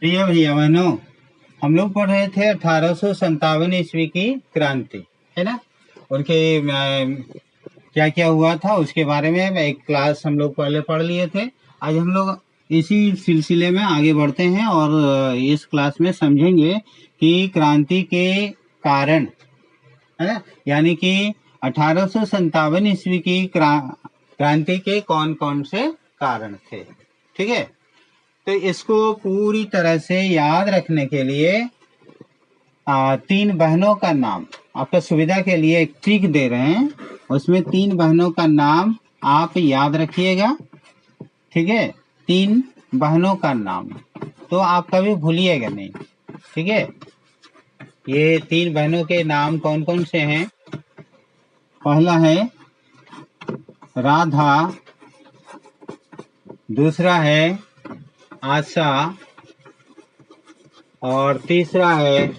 प्रिय भैया बहनों, हम लोग पढ़ रहे थे 1857 ईस्वी की क्रांति, है ना। उनके क्या क्या हुआ था उसके बारे में एक क्लास हम लोग पहले पढ़ लिए थे। आज हम लोग इसी सिलसिले में आगे बढ़ते हैं और इस क्लास में समझेंगे कि क्रांति के कारण, है ना, यानी कि 1857 ईस्वी की क्रांति के कौन कौन से कारण थे। ठीक है, तो इसको पूरी तरह से याद रखने के लिए तीन बहनों का नाम आपका सुविधा के लिए एक ट्रिक दे रहे हैं। उसमें तीन बहनों का नाम आप याद रखिएगा। ठीक है, तीन बहनों का नाम तो आप कभी भूलिएगा नहीं। ठीक है, ये तीन बहनों के नाम कौन कौन से हैं? पहला है राधा, दूसरा है आशा और तीसरा है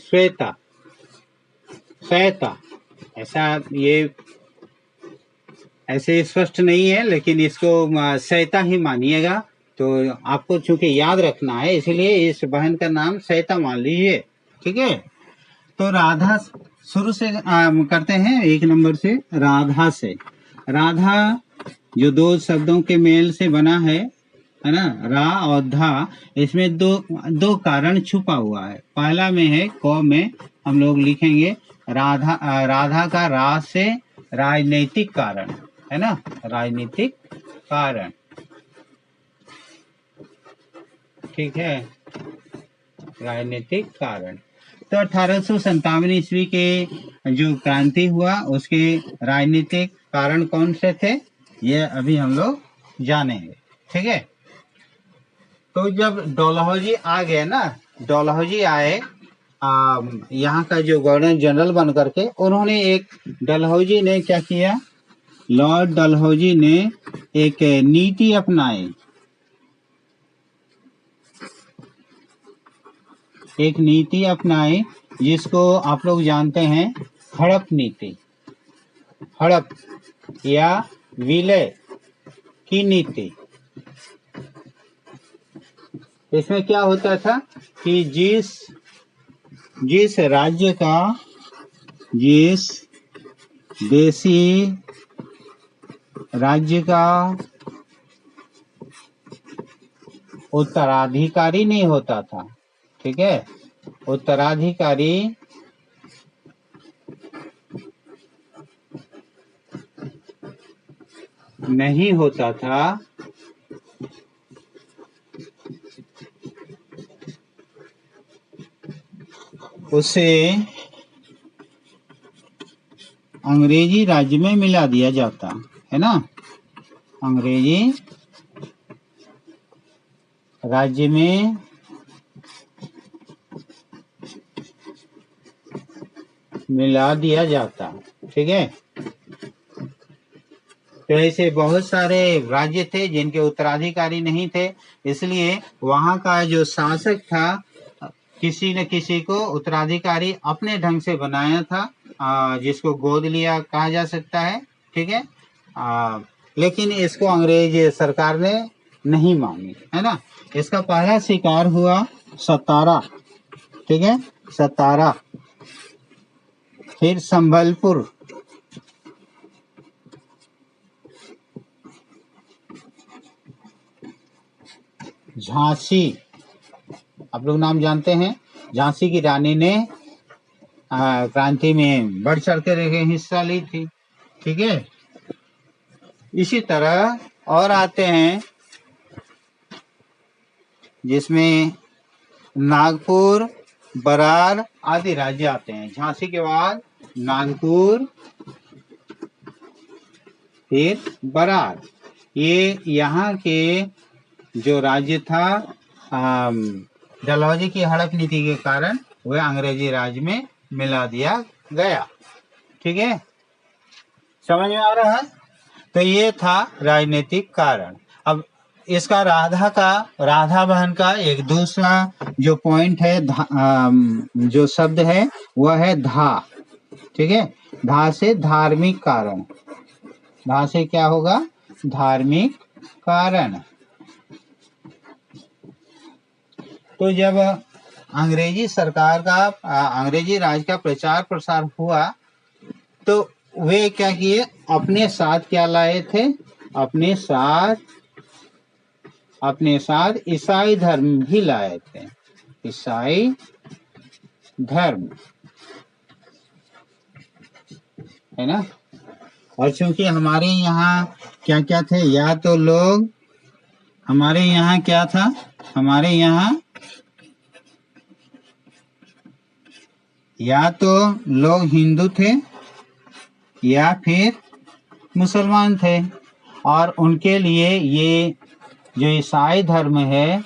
श्वेता। श्वेता ऐसा ये ऐसे स्पष्ट नहीं है, लेकिन इसको श्वेता ही मानिएगा। तो आपको चूंकि याद रखना है इसलिए इस बहन का नाम श्वेता मान लीजिए। ठीक है, तो राधा शुरू से करते हैं, एक नंबर से राधा से। राधा जो दो शब्दों के मेल से बना है ना, रा और धा, इसमें दो कारण छुपा हुआ है। पहला में है क में हम लोग लिखेंगे राधा का रा से राजनीतिक कारण, है ना, राजनीतिक कारण। ठीक है, राजनीतिक कारण। तो 1857 ईस्वी के जो क्रांति हुआ उसके राजनीतिक कारण कौन से थे, ये अभी हम लोग जानेंगे। ठीक है, तो जब डलहौजी आ गए ना, डलहौजी आए यहाँ का जो गवर्नर जनरल बन करके, उन्होंने डलहौजी ने क्या किया, लॉर्ड डलहौजी ने एक नीति अपनाई, जिसको आप लोग जानते हैं हड़प नीति। हड़प या विलय की नीति। इसमें क्या होता था कि जिस राज्य का, जिस देशी राज्य का उत्तराधिकारी नहीं होता था, ठीक है, उत्तराधिकारी नहीं होता था, उसे अंग्रेजी राज्य में मिला दिया जाता है ना, अंग्रेजी राज्य में मिला दिया जाता। ठीक है, तो ऐसे बहुत सारे राज्य थे जिनके उत्तराधिकारी नहीं थे, इसलिए वहां का जो शासक था किसी न किसी को उत्तराधिकारी अपने ढंग से बनाया था, जिसको गोद लिया कहा जा सकता है। ठीक है, लेकिन इसको अंग्रेज सरकार ने नहीं मानी, है ना। इसका पहला शिकार हुआ सतारा। ठीक है, सतारा, फिर संबलपुर, झांसी, आप लोग नाम जानते हैं, झांसी की रानी ने क्रांति में बढ़ चढ़ कर हिस्सा ली थी। ठीक है, इसी तरह और आते हैं जिसमें नागपुर, बरार आदि राज्य आते हैं। झांसी के बाद नागपुर, फिर बरार, ये यहाँ के जो राज्य था डलहौजी की हड़प नीति के कारण वह अंग्रेजी राज्य में मिला दिया गया। ठीक है, समझ में आ रहा है। तो ये था राजनीतिक कारण। अब इसका राधा बहन का एक दूसरा जो पॉइंट है, जो शब्द है वह है धा। ठीक है, धा से धार्मिक कारण, धा से क्या होगा, धार्मिक कारण। तो जब अंग्रेजी सरकार का अंग्रेजी राज का प्रचार प्रसार हुआ तो वे क्या किए, अपने साथ क्या लाए थे, अपने साथ ईसाई धर्म भी लाए थे, ईसाई धर्म, है ना। और चूंकि हमारे यहाँ क्या क्या थे, या तो लोग हमारे यहाँ क्या था, हमारे यहाँ या तो लोग हिंदू थे या फिर मुसलमान थे, और उनके लिए ये जो ईसाई धर्म है,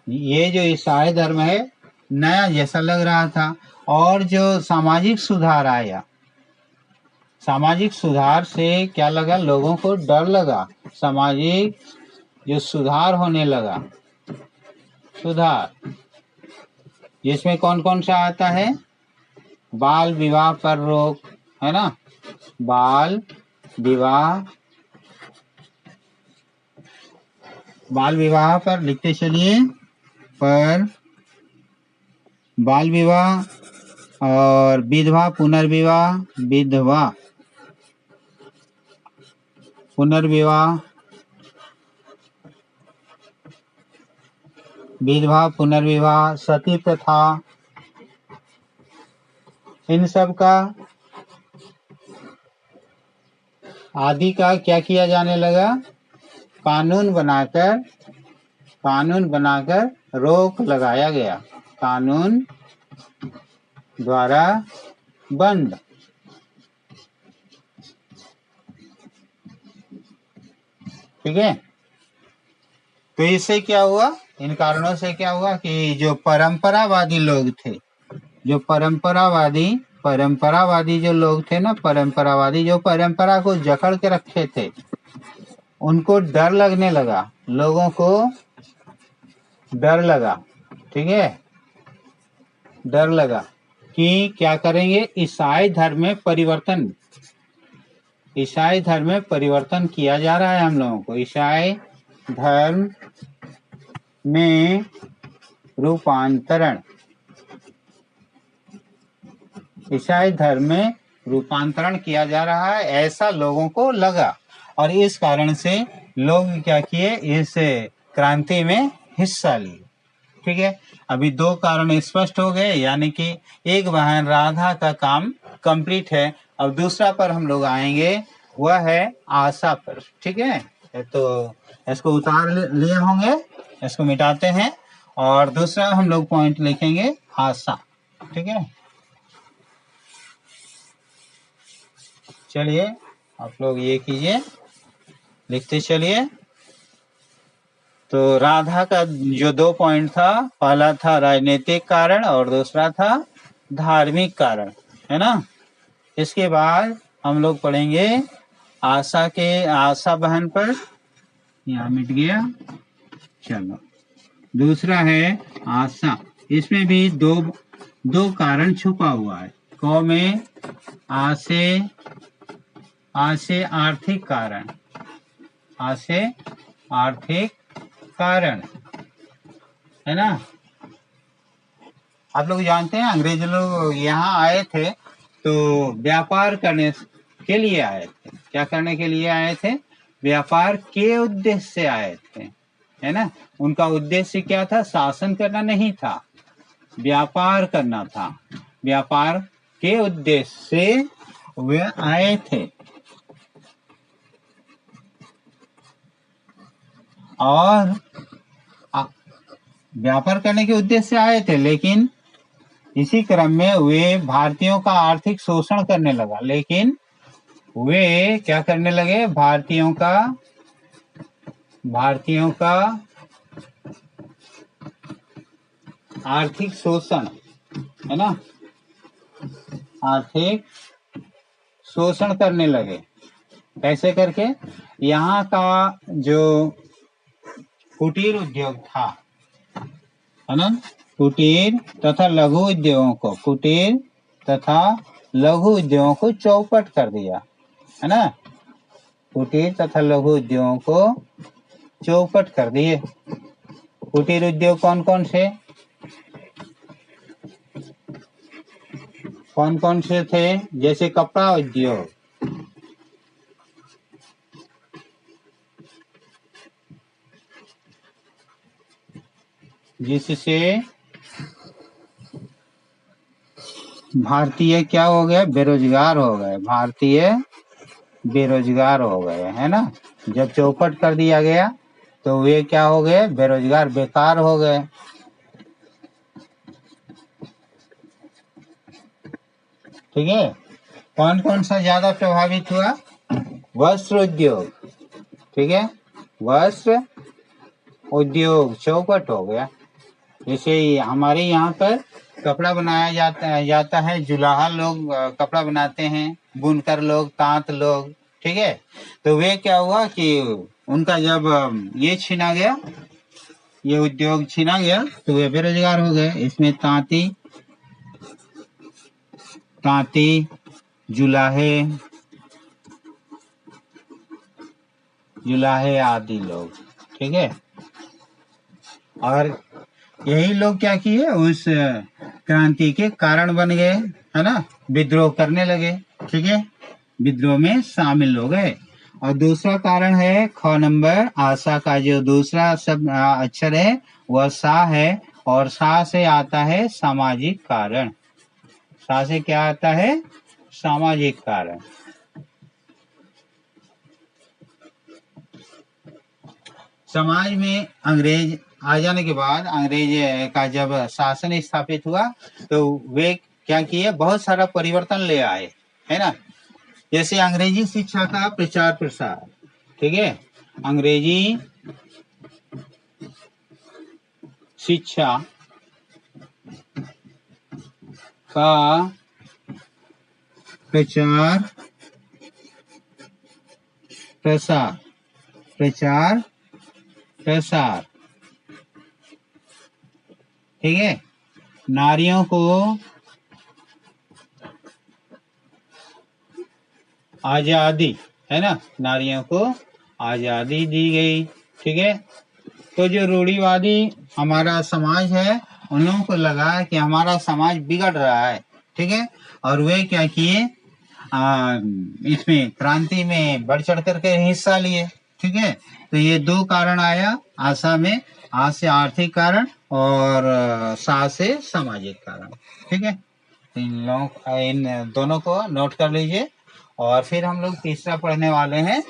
ये जो ईसाई धर्म है नया जैसा लग रहा था। और जो सामाजिक सुधार आया, सामाजिक सुधार से क्या लगा, लोगों को डर लगा, सामाजिक जो सुधार होने लगा, सुधार जिसमें कौन कौन सा आता है, बाल विवाह पर रोक, है ना, बाल विवाह पर लिखते चलिए, पर बाल विवाह और विधवा पुनर्विवाह, विधवा पुनर्विवाह, सती प्रथा, इन सब का आदि का क्या किया जाने लगा, कानून बनाकर रोक लगाया गया, कानून द्वारा बंद। ठीक है। तो इससे क्या हुआ, इन कारणों से क्या हुआ कि जो परंपरावादी लोग थे, जो परंपरावादी जो लोग थे ना, परंपरावादी जो परंपरा को जकड़ के रखे थे, उनको डर लगने लगा, लोगों को डर लगा। ठीक है, डर लगा कि क्या करेंगे, ईसाई धर्म में परिवर्तन किया जा रहा है हम लोगों को, ईसाई धर्म में रूपांतरण किया जा रहा है, ऐसा लोगों को लगा। और इस कारण से लोग क्या किए, इस क्रांति में हिस्सा लिए। ठीक है, अभी दो कारण स्पष्ट हो गए, यानी कि एक बहन राधा का काम कंप्लीट है। अब दूसरा पर हम लोग आएंगे, वह है आशा पर। ठीक है, तो इसको उतार लिए होंगे, इसको मिटाते हैं, और दूसरा हम लोग पॉइंट लिखेंगे आशा। ठीक है, चलिए आप लोग ये कीजिए, लिखते चलिए। तो राधा का जो दो पॉइंट था, पहला था राजनीतिक कारण और दूसरा था धार्मिक कारण, है ना। इसके बाद हम लोग पढ़ेंगे आशा बहन पर, यहाँ मिट गया, चलो दूसरा है आशा। इसमें भी दो कारण छुपा हुआ है, कौ में आशे आर्थिक कारण, है ना। आप लोग जानते हैं अंग्रेज लोग यहाँ आए थे तो व्यापार करने के लिए आए थे। क्या करने के लिए आए थे? व्यापार के उद्देश्य से आए थे, है ना। उनका उद्देश्य क्या था? शासन करना नहीं था, व्यापार करना था। व्यापार के उद्देश्य से वे आए थे, और व्यापार करने के उद्देश्य से आए थे, लेकिन इसी क्रम में वे भारतीयों का आर्थिक शोषण करने लगा। लेकिन वे क्या करने लगे? भारतीयों का आर्थिक शोषण, है ना, आर्थिक शोषण करने लगे। कैसे करके? यहाँ का जो कुटीर उद्योग था, है ना, कुटीर तथा लघु उद्योगों को चौपट कर दिया, है ना। कुटीर तथा लघु उद्योगों को चौपट कर दिए। कुटीर उद्योग कौन कौन से? कौन कौन से थे? जैसे कपड़ा उद्योग, जिससे भारतीय क्या हो गए? बेरोजगार हो गए। भारतीय बेरोजगार हो गए, है ना। जब चौपट कर दिया गया तो वे क्या हो गए? बेरोजगार, बेकार हो गए। ठीक है। कौन कौन सा ज्यादा प्रभावित हुआ? वस्त्र उद्योग। ठीक है, वस्त्र उद्योग चौपट हो गया। जैसे हमारे यहाँ पर कपड़ा बनाया जाता है, जुलाहा लोग कपड़ा बनाते हैं, बुनकर लोग, तांत लोग। ठीक है, तो वे क्या हुआ कि उनका जब ये छीना गया, ये उद्योग छीना गया, तो वे बेरोजगार हो गए। इसमें तांती, जुलाहे आदि लोग। ठीक है, और यही लोग क्या किए? उस क्रांति के कारण बन गए, है ना। विद्रोह करने लगे। ठीक है, विद्रोह में शामिल हो गए। और दूसरा कारण है ख नंबर, आशा का जो दूसरा सब अक्षर है वह सा है, और सा से आता है सामाजिक कारण। सा से क्या आता है? सामाजिक कारण। समाज में अंग्रेज आ जाने के बाद, अंग्रेज का जब शासन स्थापित हुआ तो वे क्या किए? बहुत सारा परिवर्तन ले आए, है ना। जैसे अंग्रेजी शिक्षा का प्रचार प्रसार। ठीक है, अंग्रेजी शिक्षा का प्रचार प्रसार, प्रचार प्रसार। ठीक है, नारियों को आजादी, है ना, नारियों को आजादी दी गई। ठीक है, तो जो रूढ़िवादी हमारा समाज है, उन लोगों को लगा कि हमारा समाज बिगड़ रहा है। ठीक है, और वे क्या किए? इसमें क्रांति में बढ़ चढ़ करके हिस्सा लिए। ठीक है, तो ये दो कारण आया आशा में। आ से आर्थिक कारण और सा से सामाजिक कारण। ठीक है, इन दोनों को नोट कर लीजिए। और फिर हम लोग तीसरा पढ़ने वाले हैं,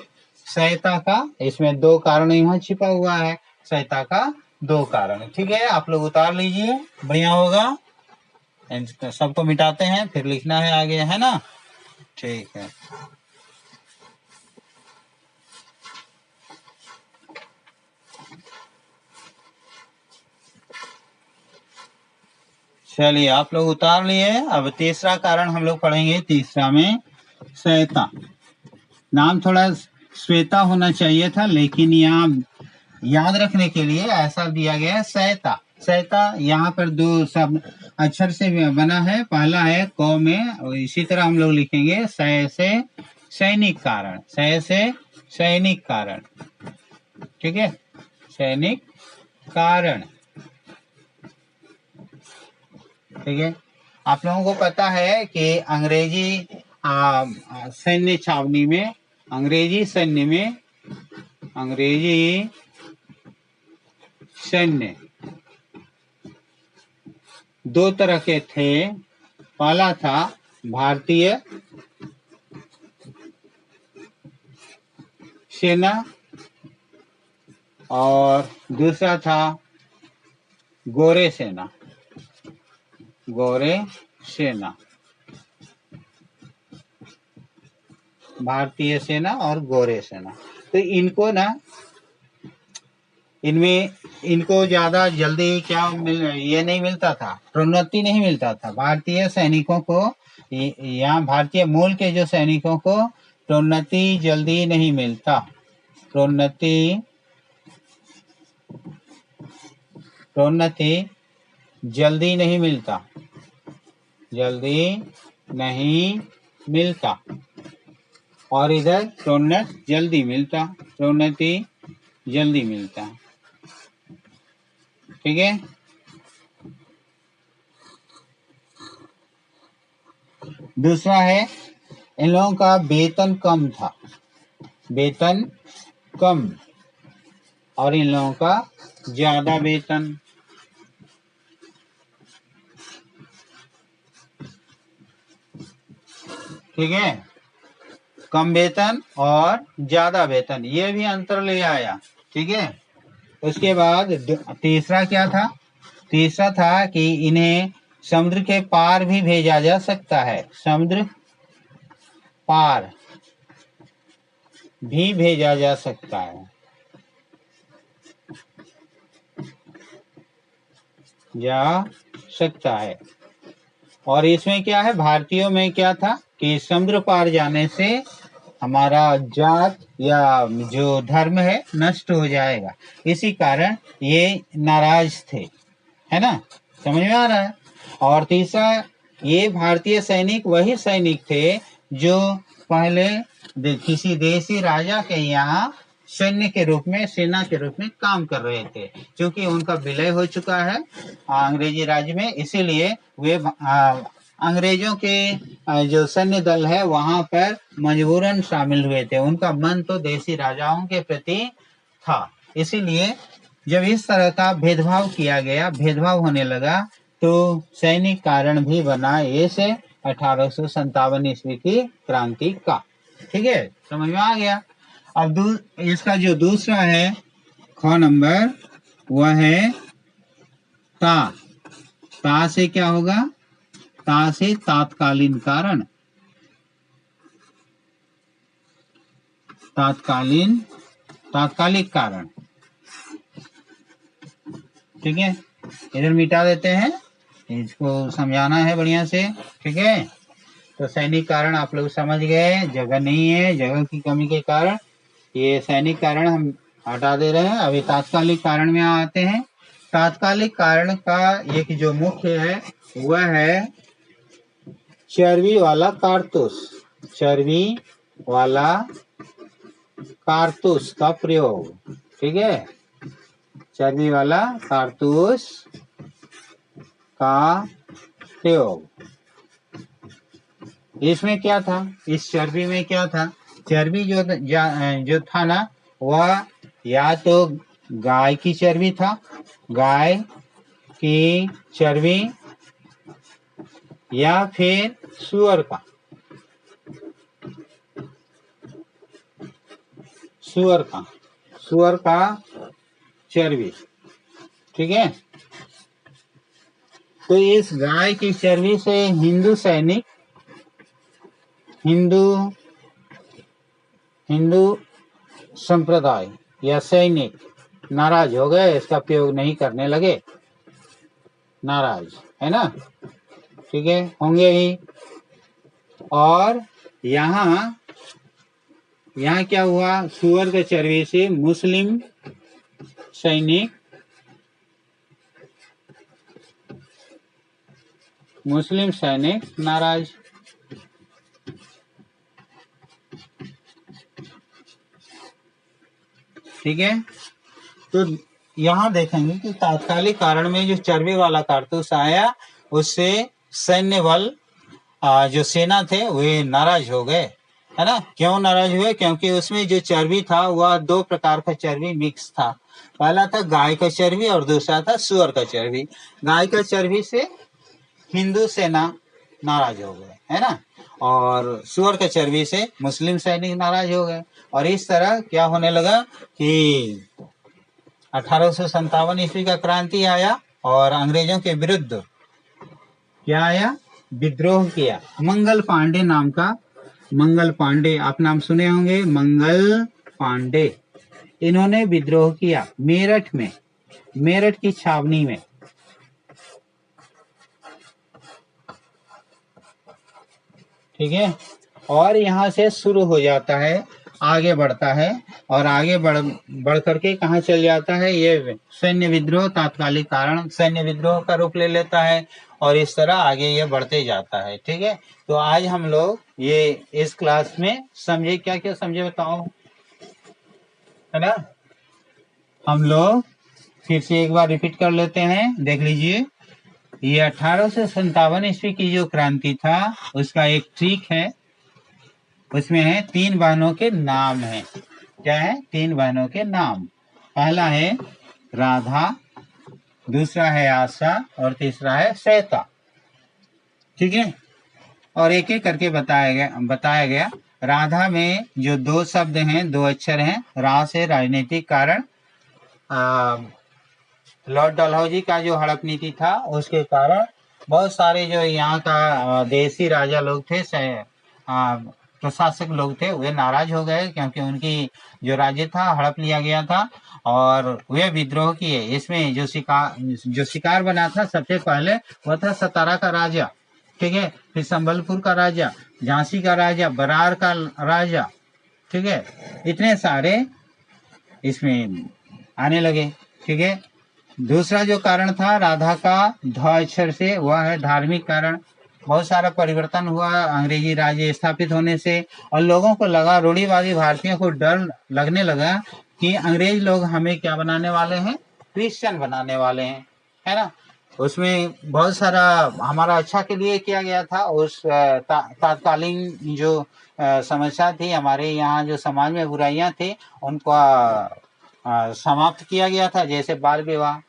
सहायता का। इसमें दो कारण यहाँ छिपा हुआ है, सहायता का दो कारण। ठीक है, आप लोग उतार लीजिए, बढ़िया होगा। सबको मिटाते हैं, फिर लिखना है आगे, है ना। ठीक है, चलिए आप लोग उतार लिए। अब तीसरा कारण हम लोग पढ़ेंगे। तीसरा में श्वेता, नाम थोड़ा श्वेता होना चाहिए था, लेकिन यहाँ याद रखने के लिए ऐसा दिया गया है, श्वेता। श्वेता यहाँ पर दो शब्द अक्षर से बना है। पहला है क में, और इसी तरह हम लोग लिखेंगे सय से सैनिक कारण, सय से सैनिक कारण। ठीक है, सैनिक कारण। ठीक है, आप लोगों को पता है कि अंग्रेजी सैन्य छावनी में, अंग्रेजी सैन्य दो तरह के थे। पहला था भारतीय सेना, और दूसरा था गोरे सेना। गोरे सेना, भारतीय सेना और गोरे सेना। तो इनको ना, इनमें इनको ज्यादा जल्दी क्या ये नहीं मिलता था, प्रोन्नति नहीं मिलता था। भारतीय सैनिकों को, यहाँ भारतीय मूल के जो सैनिकों को प्रोन्नति जल्दी नहीं मिलता। प्रोन्नति जल्दी नहीं मिलता, जल्दी नहीं मिलता। और इधर प्रोन्नति जल्दी मिलता, प्रोन्नति जल्दी मिलता। ठीक है, दूसरा है इन लोगों का वेतन कम था, वेतन कम, और इन लोगों का ज्यादा वेतन। ठीक है, कम वेतन और ज्यादा वेतन, ये भी अंतर ले आया। ठीक है, उसके बाद तीसरा क्या था? तीसरा था कि इन्हें समुद्र के पार भी भेजा जा सकता है, समुद्र पार भी भेजा जा सकता है, जा सकता है। और इसमें क्या है, भारतीयों में क्या था कि समुद्र पार जाने से हमारा जात या जो धर्म है नष्ट हो जाएगा, इसी कारण ये नाराज थे, है ना, समझ में आ रहा है। और तीसरा, ये भारतीय सैनिक वही सैनिक थे जो पहले किसी देशी राजा के यहाँ सैन्य के रूप में, सेना के रूप में काम कर रहे थे। क्योंकि उनका विलय हो चुका है अंग्रेजी राज्य में, इसीलिए वे अंग्रेजों के जो सैन्य दल है वहां पर मजबूरन शामिल हुए थे। उनका मन तो देशी राजाओं के प्रति था, इसीलिए जब इस तरह का भेदभाव किया गया, भेदभाव होने लगा, तो सैनिक कारण भी बना ये से 1857 ईस्वी की क्रांति का। ठीक है, समझ में आ गया। अब इसका जो दूसरा है ख नंबर, वह है ता। ता से क्या होगा? ता से तात्कालीन कारण, तात्कालिक कारण। ठीक है, इधर मिटा देते हैं, इसको समझाना है बढ़िया से। ठीक है, तो सैनिक कारण आप लोग समझ गए, जगह नहीं है, जगह की कमी के कारण ये सैनिक कारण हम हटा दे रहे हैं। अभी तात्कालिक कारण में आते हैं। तात्कालिक कारण का एक जो मुख्य है वह है चर्बी वाला कारतूस, चर्बी वाला कारतूस का प्रयोग। ठीक है, चर्बी वाला कारतूस का प्रयोग। इसमें क्या था, इस चर्बी में क्या था? चर्बी जो था ना, वह या तो गाय की चर्बी था, गाय की चर्बी, या फिर सुअर का, सुअर का चर्बी। ठीक है, तो इस गाय की चर्बी से हिंदू सैनिक, हिंदू संप्रदाय या सैनिक नाराज हो गए, इसका प्रयोग नहीं करने लगे, नाराज, है ना। ठीक है, होंगे ही। और यहाँ क्या हुआ, सुअर के चर्बी से मुस्लिम सैनिक नाराज। ठीक है, तो यहाँ देखेंगे कि तात्कालिक कारण में जो चर्बी वाला कारतूस आया, उससे सैन्य बल जो सेना थे वे नाराज हो गए, है ना। क्यों नाराज हुए? क्योंकि उसमें जो चर्बी था वह दो प्रकार का चर्बी मिक्स था। पहला था गाय का चर्बी और दूसरा था सुअर का चर्बी। गाय का चर्बी से हिंदू सेना नाराज हो गए, है ना, और सुअर के चर्बी से मुस्लिम सैनिक नाराज हो गए। और इस तरह क्या होने लगा कि 1857 ईस्वी का क्रांति आया और अंग्रेजों के विरुद्ध क्या आया, विद्रोह किया। मंगल पांडे नाम का, मंगल पांडे आप नाम सुने होंगे, मंगल पांडे, इन्होंने विद्रोह किया मेरठ में, मेरठ की छावनी में। ठीक है, और यहाँ से शुरू हो जाता है, आगे बढ़ता है, और आगे बढ़ करके कहाँ चल जाता है, ये सैन्य विद्रोह, तात्कालिक कारण सैन्य विद्रोह का रूप ले लेता है, और इस तरह आगे ये बढ़ते जाता है। ठीक है, तो आज हम लोग ये इस क्लास में समझे, क्या क्या समझे बताओ, है ना। हम लोग फिर से एक बार रिपीट कर लेते हैं, देख लीजिए। ये 1857 ईस्वी की जो क्रांति था उसका एक ट्रिक है, उसमें है 3 बहनों के नाम है। क्या है? 3 बहनों के नाम। पहला है राधा, दूसरा है आशा और तीसरा है श्वेता। ठीक है, और एक एक करके बताया गया। राधा में जो 2 शब्द हैं, 2 अक्षर हैं, रा से राजनीतिक कारण, लॉर्ड डलहौजी का जो हड़प नीति था उसके कारण बहुत सारे जो यहाँ का देसी राजा लोग थे, प्रशासक लोग थे, वे नाराज हो गए क्योंकि उनकी जो राज्य था हड़प लिया गया था और वे विद्रोह किए। इसमें जो शिकार बना था सबसे पहले वह था सतारा का राजा, ठीक है, फिर संबलपुर का राजा, झांसी का राजा, बरार का राजा, ठीक है, इतने सारे इसमें आने लगे। ठीक है, दूसरा जो कारण था राधा का ध अक्षर से, वह है धार्मिक कारण। बहुत सारा परिवर्तन हुआ अंग्रेजी राज्य स्थापित होने से और लोगों को लगा, रूढ़िवादी भारतीयों को डर लगने लगा कि अंग्रेज लोग हमें क्या बनाने वाले हैं? क्रिश्चियन बनाने वाले हैं, है ना। उसमें बहुत सारा हमारा अच्छा के लिए किया गया था। उस तात्कालीन जो समस्या थी, हमारे यहाँ जो समाज में बुराइयां थी उनको समाप्त किया गया था, जैसे बाल विवाह,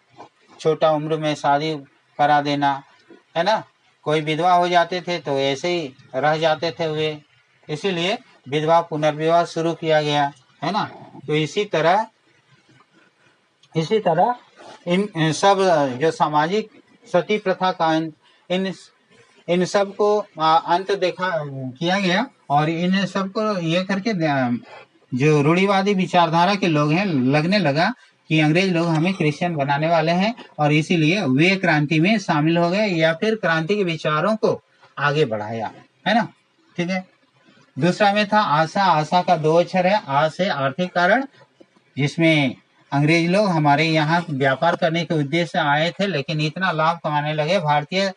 छोटा उम्र में शादी करा देना, है ना। कोई विधवा हो जाते थे तो ऐसे ही रह जाते थे वे, इसीलिए विधवा पुनर्विवाह शुरू किया गया, है ना। तो इसी तरह इन सब जो सामाजिक सती प्रथा का इन सब को अंत किया गया और इन सब को ये करके जो रूढ़िवादी विचारधारा के लोग हैं लगने लगा कि अंग्रेज लोग हमें क्रिश्चियन बनाने वाले हैं और इसीलिए वे क्रांति में शामिल हो गए या फिर क्रांति के विचारों को आगे बढ़ाया, है ना। ठीक है, दूसरा में था आशा। आशा का 2 अक्षर है, आ से आर्थिक कारण, जिसमें अंग्रेज लोग हमारे यहाँ व्यापार करने के उद्देश्य से आए थे, लेकिन इतना लाभ कमाने लगे भारतीय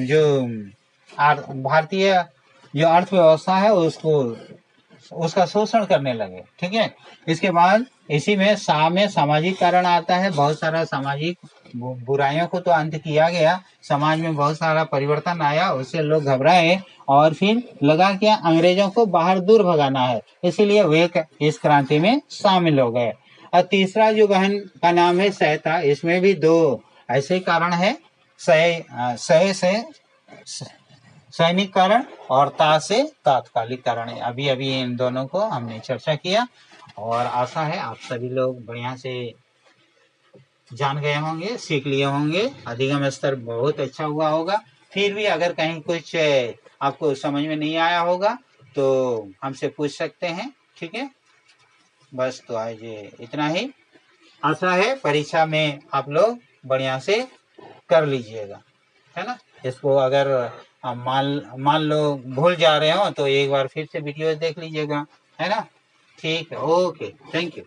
जो अर्थव्यवस्था है उसका शोषण करने लगे। ठीक है, इसके बाद इसी में सामाजिक कारण आता है। बहुत सारा सामाजिक बुराइयों को तो अंत किया गया, समाज में बहुत सारा परिवर्तन आया, उससे लोग घबराए और फिर लगा कि अंग्रेजों को बाहर दूर भगाना है, इसीलिए वे इस क्रांति में शामिल हो गए। और तीसरा जो बहन का नाम है श्वेता, इसमें भी 2 ऐसे कारण है, सय से सैनिक कारण और ता से तात्कालिक कारण है। अभी इन दोनों को हमने चर्चा किया और आशा है आप सभी लोग बढ़िया से जान गए होंगे, सीख लिए होंगे, अधिगम स्तर बहुत अच्छा हुआ होगा। फिर भी अगर कहीं कुछ आपको समझ में नहीं आया होगा तो हमसे पूछ सकते हैं, ठीक है। बस तो आज इतना ही। आशा है परीक्षा में आप लोग बढ़िया से कर लीजिएगा, है ना। इसको अगर मान लो भूल जा रहे हो तो एक बार फिर से वीडियो देख लीजिएगा, है ना। ठीक है, ओके, थैंक यू।